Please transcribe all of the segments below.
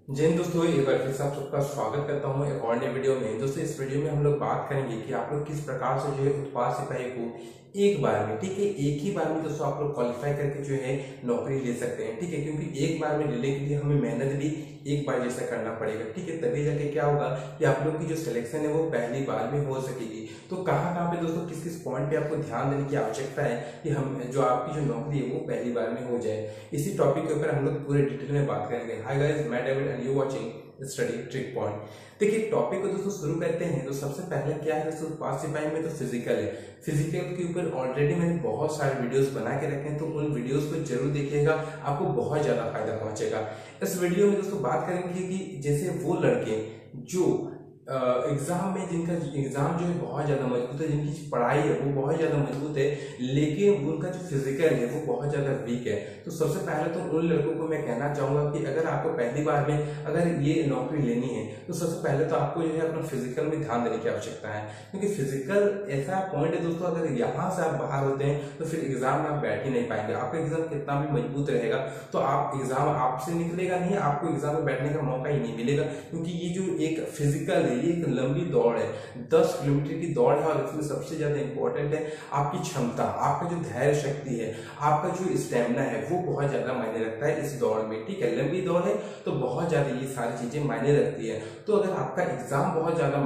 जय हिंद दोस्तों, एक बार फिर से आप सबका स्वागत करता हूं एक और नई वीडियो में। दोस्तों, इस वीडियो में हम लोग बात करेंगे कि आप लोग किस प्रकार से जो है उत्पाद सिपाही को एक बार में, ठीक है, एक ही बार में दोस्तों आप लोग क्वालिफाई करके जो है नौकरी ले सकते हैं, ठीक है। क्योंकि एक बार में लेने के लिए हमें मेहनत भी एक बार जैसा करना पड़ेगा, ठीक है। तभी जाके क्या होगा कि आप लोग की जो सिलेक्शन है वो पहली बार में हो सकेगी। तो कहाँ पे दोस्तों किस किस पॉइंट पे आपको ध्यान देने की आवश्यकता है कि हम जो आपकी जो नौकरी है वो पहली बार में हो जाए, इसी टॉपिक के ऊपर हम लोग पूरे डिटेल में बात करेंगे। हाय गाइस, मैं David and you watching study trick point. देखिए, टॉपिक को दोस्तों शुरू करते हैं। तो सबसे पहले क्या है दोस्तों, उत्पाद सिपाही में तो फिजिकल है। फिजिकल के ऊपर ऑलरेडी मैंने बहुत सारे वीडियोस बना के रखे हैं, तो उन वीडियोस को जरूर देखिएगा, आपको बहुत ज्यादा फायदा पहुंचेगा। इस वीडियो में दोस्तों बात करेंगे कि जैसे वो लड़के जो एग्जाम में, जिनका एग्जाम जो है बहुत ज्यादा मजबूत है, जिनकी पढ़ाई है वो बहुत ज्यादा मजबूत है, लेकिन उनका जो फिजिकल है वो बहुत ज्यादा वीक है। तो सबसे पहले तो उन लड़कों को मैं कहना चाहूंगा कि अगर आपको पहली बार में अगर ये नौकरी लेनी है तो सबसे पहले तो आपको जो है अपना फिजिकल में ध्यान देने की आवश्यकता है। क्योंकि फिजिकल ऐसा पॉइंट है दोस्तों, अगर यहाँ से आप बाहर होते हैं तो फिर एग्जाम में आप बैठ ही नहीं पाएंगे। आपका एग्जाम कितना भी मजबूत रहेगा तो आप एग्जाम आपसे निकलेगा नहीं, आपको एग्जाम में बैठने का मौका ही नहीं मिलेगा। क्योंकि ये जो एक फिजिकल है, ये एक लंबी दौड़ है, 10 किलोमीटर की दौड़ है, और इसमें सबसे ज्यादा इंपॉर्टेंट है आपकी क्षमता, आपका जो धैर्य शक्ति है, आपका जो स्टेमिना है वो बहुत ज्यादा मायने रखता है इस दौड़ में, ठीक है। लंबी दौड़ है तो बहुत ज्यादा ये सारी चीजें मायने रखती है। तो अगर आपका एग्जाम बहुत ज्यादा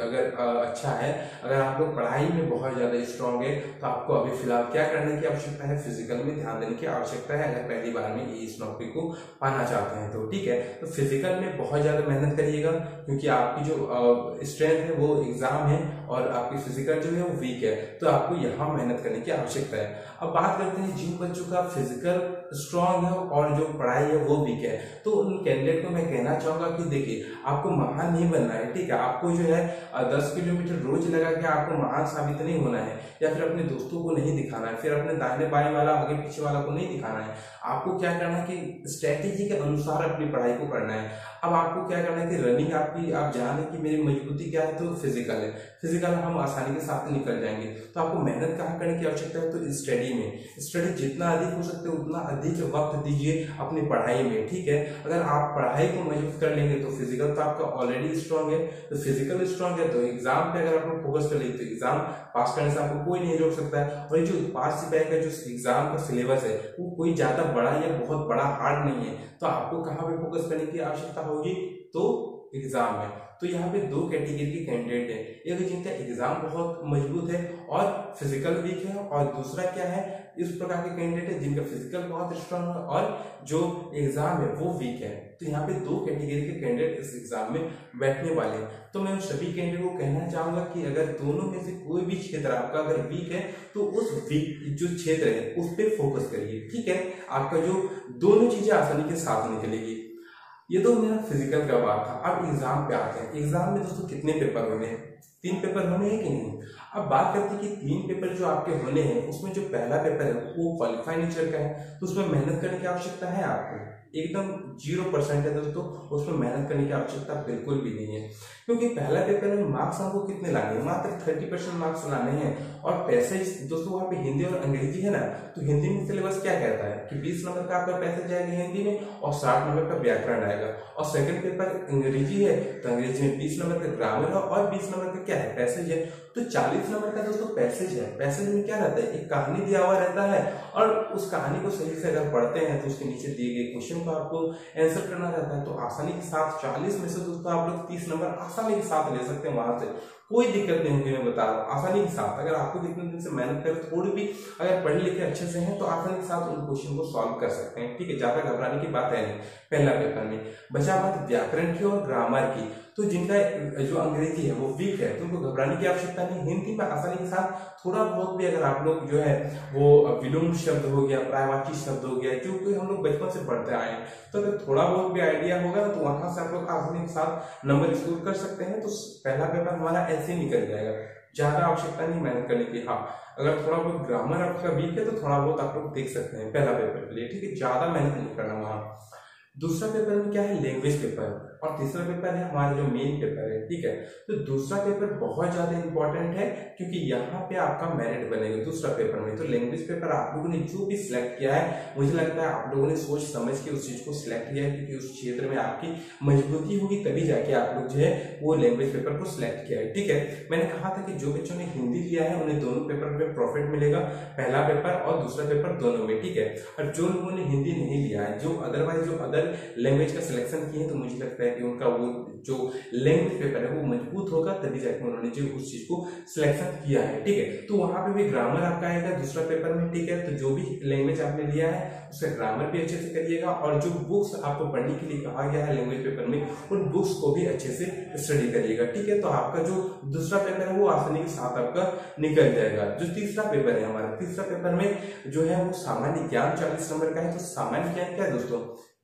अगर अच्छा है, अगर आप लोग पढ़ाई में बहुत ज्यादा स्ट्रांग है, तो आपको अभी फिलहाल क्या करने की आवश्यकता है, फिजिकल में ध्यान देने की आवश्यकता है। अगर पहली बार में इस नौकरी को पाना चाहते हैं तो ठीक है, तो फिजिकल में बहुत ज्यादा मेहनत करिएगा, क्योंकि आपकी जो स्ट्रेंथ है वो एग्जाम है और आपकी फिजिकल जो है वो वीक है, तो आपको यहाँ मेहनत करने की आवश्यकता है। अब बात करते हैं जिन बच्चों का फिजिकल स्ट्रांग है और जो पढ़ाई है वो वीक है, तो उन कैंडिडेट को मैं कहना चाहूंगा कि देखिए, आपको महान नहीं बनना है, ठीक है। आपको जो है 10 किलोमीटर रोज लगा के आपको महान साबित नहीं होना है, या फिर अपने दोस्तों को नहीं दिखाना है, फिर अपने दाहिने बाएं वाला आगे पीछे वाला को नहीं दिखाना है। आपको क्या करना है कि स्ट्रेटेजी के अनुसार अपनी पढ़ाई को करना है। अब आपको क्या करना है कि रनिंग आपकी, आप जाने कि मेरी मजबूती क्या है, तो फिजिकल है। फिजिकल हम आसानी के साथ निकल जाएंगे। तो आपको मेहनत कहाँ करने की आवश्यकता है, तो स्टडी में। स्टडी जितना अधिक हो सकते उतना अधिक वक्त दीजिए अपनी पढ़ाई में, ठीक है। अगर आप पढ़ाई को मजबूत कर लेंगे तो फिजिकल तो आपका ऑलरेडी स्ट्रांग है, तो फिजिकल स्ट्रांग है तो एग्जाम पे अगर आप लोग फोकस कर लेंगे तो एग्जाम पास करने से आपको कोई नहीं रोक सकता है। और ये जो उत्पाद सिपाही का जो एग्जाम का सिलेबस है वो कोई ज्यादा बड़ा या बहुत बड़ा हार्ड नहीं है, तो आपको कहाँ पे फोकस करने की आवश्यकता होगी, तो एग्जाम में। तो यहाँ पे दो कैटेगरी के कैंडिडेट है, एक जिनका एग्जाम बहुत मजबूत है और फिजिकल वीक है, और दूसरा क्या है, इस प्रकार के कैंडिडेट है जिनका फिजिकल बहुत स्ट्रांग है और जो एग्जाम है वो वीक है। तो यहाँ पे दो कैटेगरी के कैंडिडेट इस एग्जाम में बैठने वाले हैं। तो मैं उन सभी कैंडिडेट को कहना चाहूंगा कि अगर दोनों में से कोई भी क्षेत्र आपका अगर वीक है तो उस वीक जो क्षेत्र है उस पर फोकस करिए, ठीक है। आपका जो दोनों चीजें आसानी के साथ निकलेगी। ये तो मेरा फिजिकल का बात था। अब एग्जाम पे आते हैं। एग्जाम में दोस्तों कितने पेपर होने हैं, 3 पेपर होने हैं कि नहीं। अब बात करते हैं कि 3 पेपर जो आपके होने हैं उसमें जो पहला पेपर है वो क्वालिफाई नेचर का है, तो उसमें मेहनत करने की आवश्यकता है आपको, एकदम 0% है दोस्तों, उसमें मेहनत करने की आवश्यकता बिल्कुल भी नहीं है। क्योंकि पहला पेपर में मार्क्स आपको कितने लाने हैं, मात्र 30% मार्क्स लाने हैं। और पैसेज दोस्तों वहाँ पे हिंदी और अंग्रेजी है ना, तो हिंदी में सिलेबस क्या कहता है कि 20 नंबर का आपका पैसेज आएगा हिंदी में और 60 नंबर का व्याकरण आएगा। और सेकंड पेपर अंग्रेजी है तो अंग्रेजी में 20 नंबर का ग्रामर है और 20 नंबर का क्या है, पैसेज है। तो 40 नंबर का दोस्तों पैसेज है। पैसेज में क्या रहता है, एक कहानी दिया हुआ रहता है, और उस कहानी को सही से अगर पढ़ते हैं तो उसके नीचे दिए गए क्वेश्चन को आपको आंसर करना रहता है। तो आसानी के साथ 40 में से दोस्तों आप लोग 30 नंबर आसानी के साथ ले सकते हैं वहां से, कोई दिक्कत नहीं होगी। मैं बता रहा हूँ आसानी के साथ, अगर आपको कितने दिन से मेहनत करें, थोड़ी भी अगर पढ़े लिखे अच्छे से हैं तो आसानी के साथ उन क्वेश्चन को सॉल्व कर सकते हैं, ठीक है। ज्यादा घबराने की बात है नहीं। पहला पेपर में बचा बात व्याकरण की और ग्रामर की, तो जिनका जो अंग्रेजी है वो वीक है तो उनको घबराने की आवश्यकता नहीं। हिंदी में आसानी के साथ थोड़ा बहुत भी अगर आप लोग जो है वो विलोम शब्द हो गया, पर्यायवाची शब्द हो गया, जो कि हम लोग बचपन से पढ़ते आए हैं, तो अगर थोड़ा बहुत भी आइडिया होगा तो वहां से आप लोग आसानी के साथ नंबर स्कोर कर सकते हैं। तो पहला पेपर हमारा ऐसे ही निकल जाएगा, ज्यादा आवश्यकता नहीं मेहनत करने की। हाँ, अगर थोड़ा बहुत ग्रामर आपका वीक है तो थोड़ा बहुत आप लोग देख सकते हैं पहला पेपर के लिए, ठीक है, ज्यादा मेहनत नहीं करना वहां। दूसरा पेपर में क्या है, लैंग्वेज पेपर, और तीसरा पेपर है हमारा जो मेन पेपर है, ठीक है। तो दूसरा पेपर बहुत ज्यादा इंपॉर्टेंट है क्योंकि यहाँ पे आपका मेरिट बनेगा दूसरा पेपर में। तो लैंग्वेज पेपर आप लोगों ने जो भी सिलेक्ट किया है, मुझे लगता है आप लोगों ने सोच समझ के उस चीज को सिलेक्ट किया है, क्योंकि उस क्षेत्र में आपकी मजबूती होगी तभी जाके आप लोग जो है वो लैंग्वेज पेपर को सिलेक्ट किया है, ठीक है। मैंने कहा था कि जो बच्चों ने हिंदी लिया है उन्हें दोनों पेपर में प्रॉफिट मिलेगा, पहला पेपर और दूसरा पेपर दोनों में, ठीक है। और जो लोगों ने हिंदी नहीं लिया है, जो अदरवाइज जो अदर लैंग्वेज का सिलेक्शन किए हैं, तो मुझे लगता है कि उनका वो जो लैंग्वेज पेपर है वो मजबूत होगा तभी जाके उन्होंने जो उस चीज को सिलेक्शन किया है, ठीक है। तो वहां पे भी ग्रामर आपका आएगा दूसरा पेपर में, ठीक है। तो जो भी लैंग्वेज आपने लिया है उसका ग्रामर भी अच्छे से करिएगा, और जो बुक्स आपको पढ़ने के लिए कहा गया है लैंग्वेज पेपर में उन बुक्स को भी अच्छे से स्टडी करिएगा, ठीक है। तो आपका जो दूसरा पेपर है वो आसानी के साथ आपका निकल जाएगा। जो तीसरा पेपर है हमारा, तीसरा पेपर में जो है वो सामान्य ज्ञान 40 नंबर का है। तो सामान्य ज्ञान क्या है दोस्तों,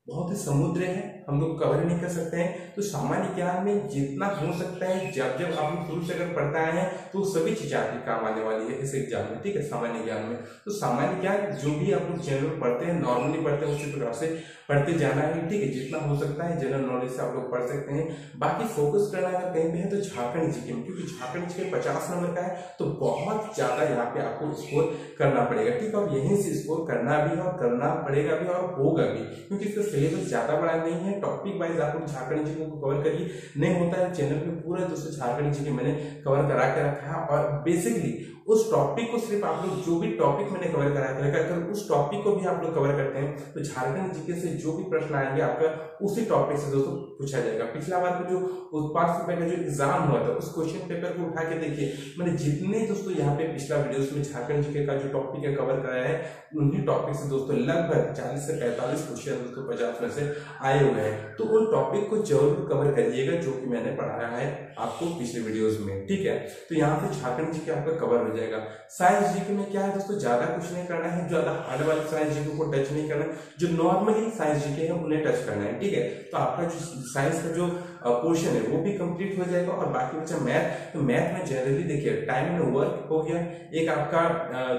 बहुत ही समुद्र है, हम लोग कवर नहीं कर सकते हैं। तो सामान्य ज्ञान में जितना हो सकता है, जब जब आप लोग शुरू से अगर पढ़ता है तो सभी चीजें आपके काम आने वाली है इस एग्जाम में, ठीक है, सामान्य ज्ञान में। तो सामान्य ज्ञान जो भी आप लोग जनरल पढ़ते हैं, नॉर्मली पढ़ते हैं, उसी प्रकार से पढ़ते जाना है, ठीक है। जितना हो सकता है जनरल नॉलेज से आप लोग पढ़ सकते हैं। बाकी फोकस करना अगर कहीं पे है तो झारखंड जीके में, क्योंकि झारखंड जीके 50 नंबर का है, तो बहुत ज्यादा यहाँ पे आपको स्कोर करना पड़ेगा, ठीक है। और यहीं से स्कोर करना भी है और करना पड़ेगा भी और होगा भी, क्योंकि इसका सिलेबस ज्यादा बड़ा नहीं है। टॉपिक वाइज आप लोग झारखंड जीके को कवर करिए, नहीं होता है चैनल पे पूरा दोस्तों झारखंड जीके मैंने कवर करा के रखा है, और बेसिकली उस टॉपिक को सिर्फ आप लोग जो भी टॉपिक मैंने कवर करा के रखा है, उस टॉपिक को भी आप लोग कवर करते हैं तो झारखंड जीके से जो भी प्रश्न आएंगे आपका उसी टॉपिक से दोस्तों पूछा जाएगा। पिछला बार का जो उत्पाद से पहले जो एग्जाम हुआ था उस क्वेश्चन पेपर को उठा के देखिए, मैंने जितने दोस्तों यहाँ पे पिछला वीडियोस में झारखंड जीके का जो टॉपिक है कवर कराया है, उन्हीं टॉपिक से दोस्तों लगभग 40 से 45 क्वेश्चन दोस्तों 50 में से आए हुए हैं। तो उन टॉपिक को जरूर कवर करिएगा जो कि मैंने पढ़ाया है आपको पिछले वीडियोस में, ठीक है। तो यहाँ पे झारखंड जीके आपका कवर हो जाएगा। साइंस जीके में क्या है दोस्तों, ज्यादा कुछ नहीं करना है, ज्यादा हार्ड वाले साइंस जीके को टच नहीं करना है, जो नॉर्मली साइंस जीके है उन्हें टच करना है, ठीक है। तो आपका जो साइंस का जो पोर्शन है वो भी कंप्लीट हो जाएगा। और बाकी बचा मैथ, तो मैथ में जनरली देखिए टाइम एंड वर्क हो गया, एक आपका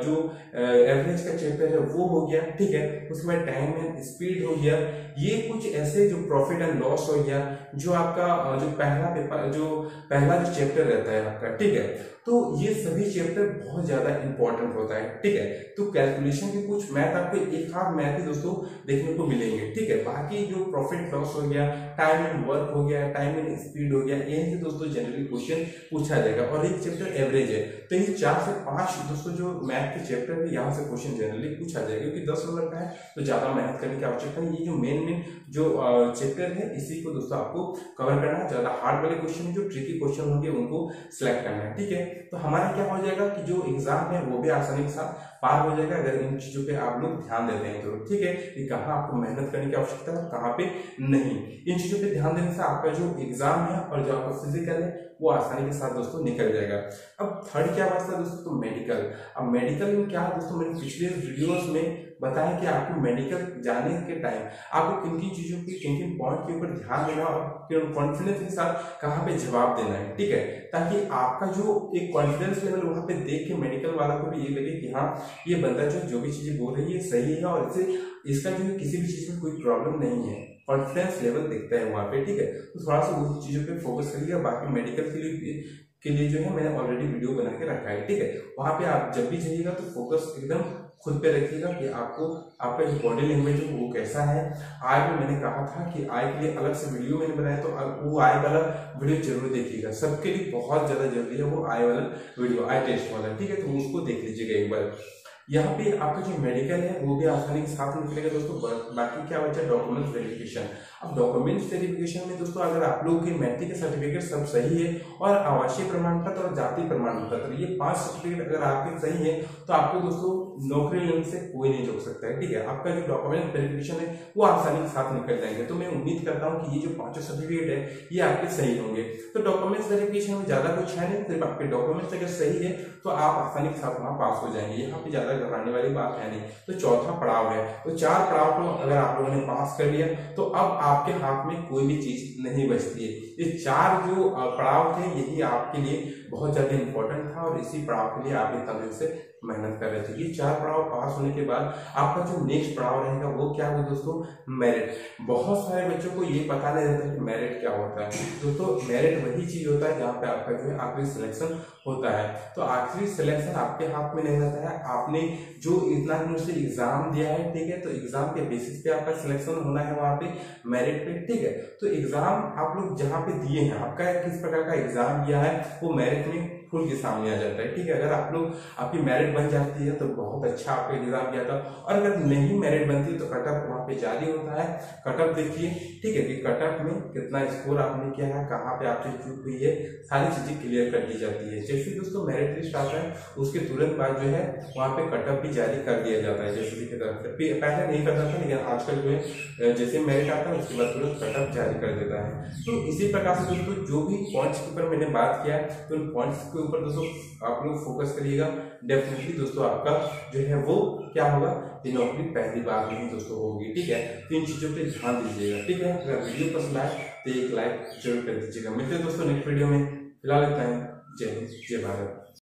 जो एवरेज का चैप्टर है वो हो गया, ठीक है। उसके बाद टाइम एंड स्पीड हो गया, ये कुछ ऐसे जो प्रॉफिट एंड लॉस हो गया, जो आपका जो पहला पेपर जो चैप्टर रहता है आपका, ठीक है। तो ये सभी चैप्टर बहुत ज्यादा इंपॉर्टेंट होता है, ठीक है। तो कैलकुलेशन के कुछ मैथ आपको एक हाथ मैथ ही दोस्तों देखने को मिलेंगे, ठीक है। बाकी जो प्रॉफिट लॉस हो गया, टाइम एंड वर्क हो गया, टाइम एंड स्पीड हो गया, यही से दोस्तों जनरली क्वेश्चन पूछा जाएगा। और एक चैप्टर एवरेज है, तो ये 4 से 5 दोस्तों जो मैथ के चैप्टर है यहाँ से क्वेश्चन जनरली पूछा जाएगा, क्योंकि 10 नंबर का है तो ज्यादा मेहनत करने की आवश्यकता नहीं। ये जो मेन जो चैप्टर है इसी को दोस्तों आपको कवर करना है। ज्यादा हार्ड वाले क्वेश्चन जो ट्रिकी क्वेश्चन होंगे उनको सिलेक्ट करना है, ठीक है। तो हमारा क्या हो जाएगा कि जो एग्जाम है वो भी आसानी के साथ पार हो जाएगा अगर इन चीजों पे आप लोग ध्यान देते हैं तो, ठीक है। कि कहाँ आपको मेहनत करने की आवश्यकता है और कहाँ पे नहीं, इन चीजों पे ध्यान देने से आपका जो एग्जाम है और जो आपका फिजिकल है वो आसानी के साथ दोस्तों निकल जाएगा। अब थर्ड क्या बचता है दोस्तों, तो मेडिकल। अब मेडिकल में क्या है दोस्तों, मैंने पिछले वीडियोस में बताया कि आपको मेडिकल जाने के टाइम आपको किन किन चीजों की किन किन पॉइंट के ऊपर ध्यान देना और कॉन्फिडेंस के साथ कहाँ पे जवाब देना है, ठीक है। ताकि आपका जो एक कॉन्फिडेंस लेवल वहां पे देख के मेडिकल वाला को भी ये लगे कि हाँ ये बंदा जो भी चीजें बोल रही है सही है, और इसका जो किसी भी चीज में कोई प्रॉब्लम नहीं है, कॉन्फिडेंस लेवल दिखता है वहां पे, ठीक है। तो थोड़ा सा उन चीजों पे फोकस करिएगा। बाकी मेडिकल के लिए जो है मैंने ऑलरेडी वीडियो बना के रखा है, ठीक है। वहां पे आप जब भी जाइएगा तो फोकस एकदम खुद पे रखिएगा कि आपको आपका जो बॉडी लैंग्वेज है वो कैसा है। आई में मैंने कहा था कि आई के लिए अलग से वीडियो मैंने बनाया, तो वो आई वाला वीडियो जरूर देखिएगा, सबके लिए बहुत ज्यादा जरूरी है वो आई वाला वीडियो, आई टेस्ट वाला, ठीक है। तो उसको देख लीजिएगा एक बार। यहाँ पे आपका जो मेडिकल है वो भी आसानी के साथ निकलेगा दोस्तों। बाकी क्या बचा, डॉक्यूमेंट्स वेरिफिकेशन। अब डॉक्यूमेंट्स वेरिफिकेशन में दोस्तों अगर आप लोगों के मैट्रिक के सर्टिफिकेट सब सही है और आवासीय प्रमाण पत्र और जाति प्रमाण पत्र, ये 5 सर्टिफिकेट अगर आपके सही है तो आपको दोस्तों नौकरी लेने से कोई नहीं रोक सकता है, ठीक है। आपका जो डॉक्यूमेंट वेरिफिकेशन है वो आसानी के साथ निकल जाएंगे। तो मैं उम्मीद करता हूँ कि ये जो 5 सर्टिफिकेट है ये आपके सही होंगे। तो डॉक्यूमेंट्स वेरिफिकेशन में ज्यादा कुछ है नहीं, सिर्फ आपके डॉक्यूमेंट्स अगर सही है तो आप आसानी के साथ वहां पास हो जाएंगे, यहाँ पे ज्यादा घबराने वाली बात है नहीं। तो चौथा पड़ाव है, तो 4 पड़ाव को अगर आप लोगों ने पास कर लिया तो अब आपके हाथ में कोई भी चीज नहीं बचती है। ये 4 जो पड़ाव थे यही आपके लिए बहुत ज्यादा इंपॉर्टेंट था और इसी पड़ाव के लिए आप इतना दिन से मेहनत कर रहे थे। ये 4 पड़ाव पास होने के बाद आपका जो नेक्स्ट पड़ाव रहेगा वो क्या होगा दोस्तों, मेरिट। बहुत सारे बच्चों को ये पता नहीं रहता कि मेरिट क्या होता है। दोस्तों मेरिट वही चीज होता है जहाँ पे आपका जो है आखिरी सिलेक्शन होता है। तो आखिरी सिलेक्शन आपके हाथ में नहीं रहता है, आपने जो इतना दिनों से एग्जाम दिया है, ठीक है, तो एग्जाम के बेसिस पे आपका सिलेक्शन होना है वहाँ पे मेरिट पे, ठीक है। तो एग्जाम आप लोग जहाँ पे दिए हैं, आपका किस प्रकार का एग्जाम दिया है वो मेरिट में खुल के सामने आ जाता है, ठीक है। अगर आप लोग आपकी मेरिट बन जाती है तो बहुत अच्छा आपका एग्जाम किया था, और अगर नहीं मेरिट बनती तो कटअप वहाँ पे जारी होता है। कटअप देखिए, ठीक है, कि कटअप में कितना स्कोर आपने किया है, कहाँ पे आपसे चूक हुई है, सारी चीजें क्लियर कर दी जाती है। जैसे दोस्तों मेरिट लिस्ट आता है उसके तुरंत बाद जो है वहाँ पे कटअप भी जारी कर दिया जाता है जैसे की तरफ से। पहले नहीं करता था, लेकिन आजकल जो है जैसे मेरिट आता है उसके बाद तुरंत कटअप जारी कर देता है। तो इसी प्रकार से दोस्तों जो भी पॉइंट्स के ऊपर मैंने बात किया तो उन पॉइंट्स के ऊपर दोस्तों आप लोग फोकस करिएगा। डेफिनेटली दोस्तों आपका जो है वो क्या होगा, ये नौकरी पहली बार में ही दोस्तों होगी, ठीक है। तो इन चीजों पे ध्यान दीजिएगा, ठीक है। अगर वीडियो पसंद आए तो एक लाइक जरूर कर दीजिएगा। मिलते हैं दोस्तों नेक्स्ट वीडियो में, फिलहाल इतना ही। जय हिंद, जय भारत।